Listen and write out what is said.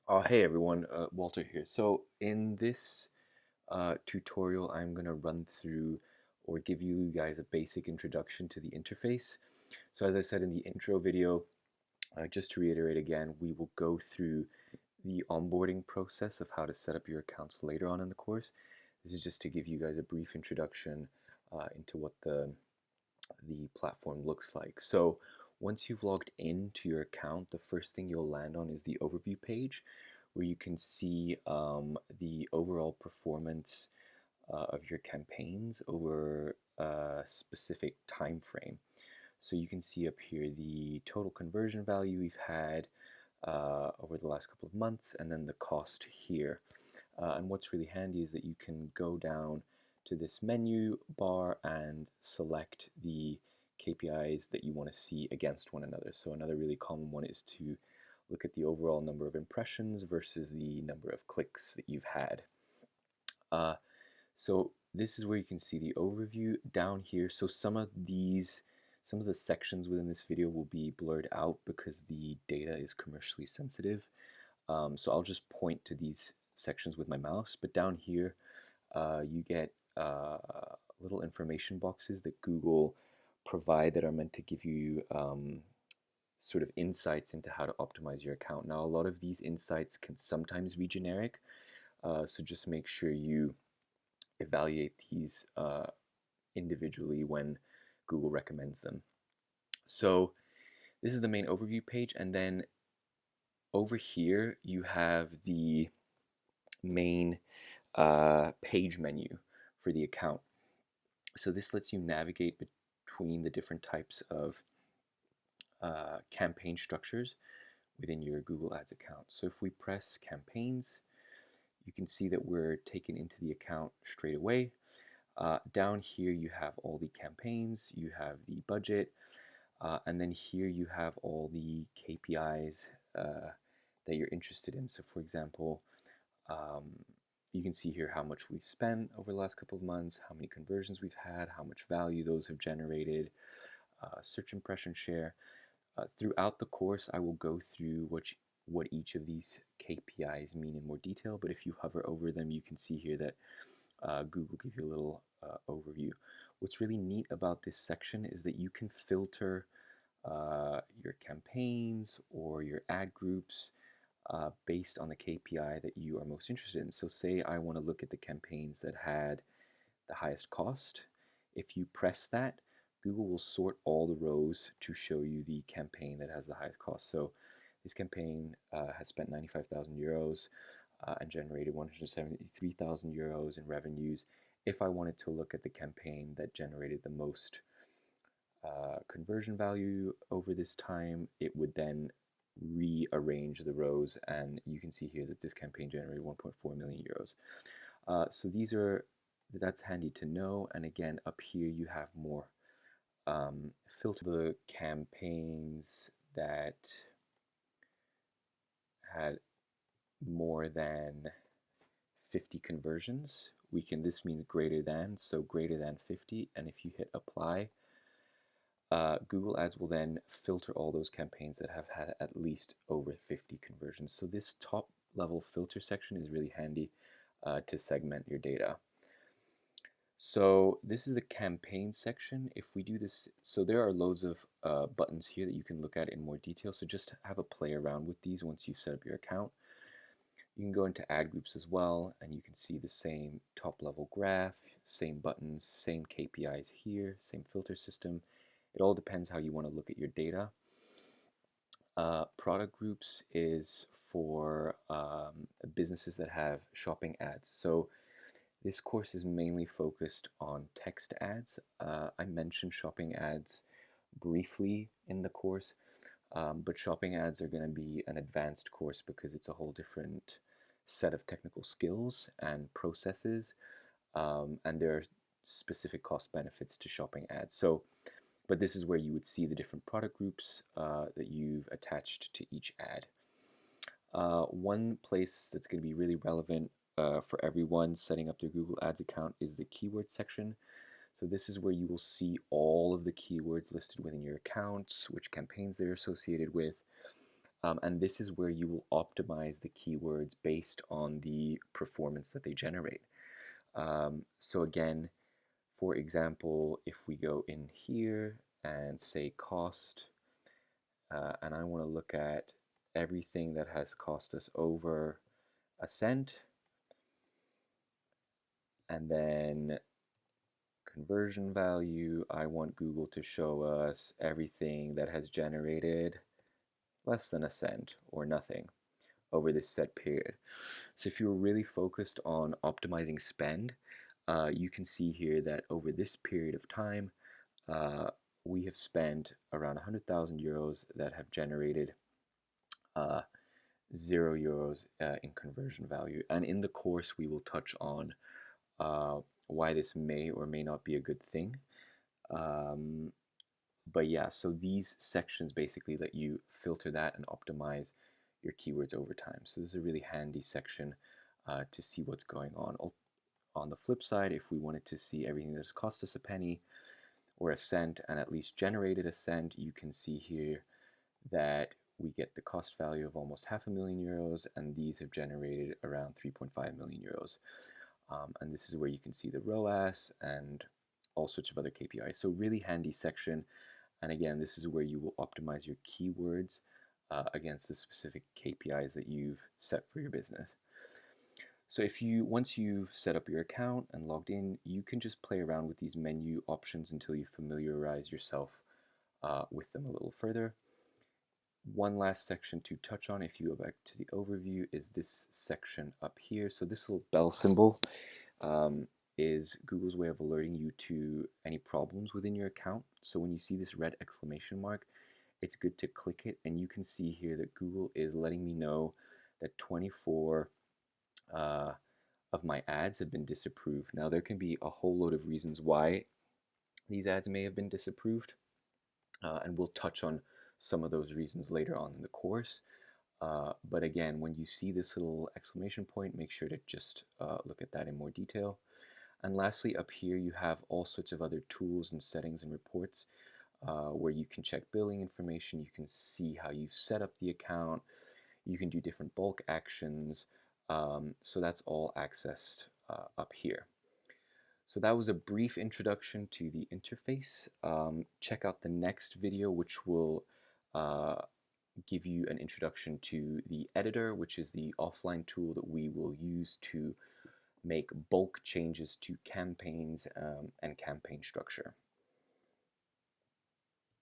Hey everyone, Walter here. So in this tutorial, I'm going to run through or give you guys a basic introduction to the interface. So as I said in the intro video, just to reiterate again, we will go through the onboarding process of how to set up your accounts later on in the course. This is just to give you guys a brief introduction into what the platform looks like. So once you've logged into your account, the first thing you'll land on is the overview page where you can see the overall performance of your campaigns over a specific time frame. So you can see up here the total conversion value we've had over the last couple of months, and then the cost here. And what's really handy is that you can go down to this menu bar and select the KPIs that you want to see against one another. So another really common one is to look at the overall number of impressions versus the number of clicks that you've had. So this is where you can see the overview down here. So some of the sections within this video will be blurred out because the data is commercially sensitive. So I'll just point to these sections with my mouse, but down here you get little information boxes that Google provide that are meant to give you sort of insights into how to optimize your account. Now, a lot of these insights can sometimes be generic, so just make sure you evaluate these individually when Google recommends them. So this is the main overview page, and then over here you have the main page menu for the account. So this lets you navigate between the different types of campaign structures within your Google Ads account. So if we press campaigns, you can see that we're taken into the account straight away. Down here you have all the campaigns, you have the budget, and then here you have all the KPIs that you're interested in. So for example, you can see here how much we've spent over the last couple of months, how many conversions we've had, how much value those have generated, search impression share. Throughout the course, I will go through what each of these KPIs mean in more detail, but if you hover over them, you can see here that Google gives you a little overview. What's really neat about this section is that you can filter your campaigns or your ad groups based on the KPI that you are most interested in. So say I want to look at the campaigns that had the highest cost. If you press that, Google will sort all the rows to show you the campaign that has the highest cost. So this campaign has spent 95,000 euros and generated 173,000 euros in revenues. If I wanted to look at the campaign that generated the most conversion value over this time, it would then rearrange the rows, and you can see here that this campaign generated 1.4 million euros. So that's handy to know. And again, up here you have more filter the campaigns that had more than 50 conversions. This means greater than, so greater than 50, and if you hit apply, Google Ads will then filter all those campaigns that have had at least over 50 conversions. So this top level filter section is really handy to segment your data. So this is the campaign section. If we do this, so there are loads of buttons here that you can look at in more detail. So just have a play around with these once you've set up your account. You can go into ad groups as well, and you can see the same top level graph, same buttons, same KPIs here, same filter system. It all depends how you want to look at your data. Product groups is for businesses that have shopping ads. So this course is mainly focused on text ads. I mentioned shopping ads briefly in the course, but shopping ads are going to be an advanced course because it's a whole different set of technical skills and processes, and there are specific cost benefits to shopping ads. But this is where you would see the different product groups that you've attached to each ad. One place that's going to be really relevant for everyone setting up their Google Ads account is the keyword section. So this is where you will see all of the keywords listed within your accounts, which campaigns they're associated with, And this is where you will optimize the keywords based on the performance that they generate. So again, for example, if we go in here and say cost, and I want to look at everything that has cost us over a cent, and then conversion value, I want Google to show us everything that has generated less than a cent or nothing over this set period. So if you're really focused on optimizing spend, you can see here that over this period of time, we have spent around 100,000 euros that have generated uh, €0 in conversion value. And in the course, we will touch on why this may or may not be a good thing. But yeah, so these sections basically let you filter that and optimize your keywords over time. So this is a really handy section to see what's going on. On the flip side, if we wanted to see everything that's cost us a penny or a cent and at least generated a cent, you can see here that we get the cost value of almost €500,000, and these have generated around 3.5 million euros. And this is where you can see the ROAS and all sorts of other KPIs. So really handy section. And again, this is where you will optimize your keywords against the specific KPIs that you've set for your business. So once you've set up your account and logged in, you can just play around with these menu options until you familiarize yourself with them a little further. One last section to touch on, if you go back to the overview, is this section up here. So this little bell symbol is Google's way of alerting you to any problems within your account. So when you see this red exclamation mark, it's good to click it, and you can see here that Google is letting me know that 24 of my ads have been disapproved. Now there can be a whole load of reasons why these ads may have been disapproved, and we'll touch on some of those reasons later on in the course. But again, when you see this little exclamation point, make sure to just look at that in more detail. And lastly, up here you have all sorts of other tools and settings and reports where you can check billing information, you can see how you've set up the account, you can do different bulk actions, so that's all accessed up here. So that was a brief introduction to the interface. Check out the next video, which will give you an introduction to the editor, which is the offline tool that we will use to make bulk changes to campaigns and campaign structure.